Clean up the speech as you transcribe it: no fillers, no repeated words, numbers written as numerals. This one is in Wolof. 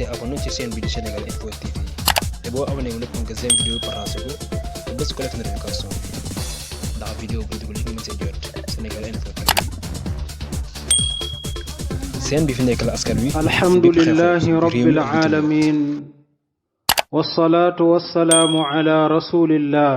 fàtte abonné ci chaîne bi di Sénégal Info TV te boo abonné wu nag nga seen vidéo partagé ko te bés ko def notification ndax vidéo bu dugg li nga mën see jot Sénégal Info TV seen bi fi nekkal askan wi. alhamdulillahi rabbil alamin wassalatu wassalamu ala rasulillah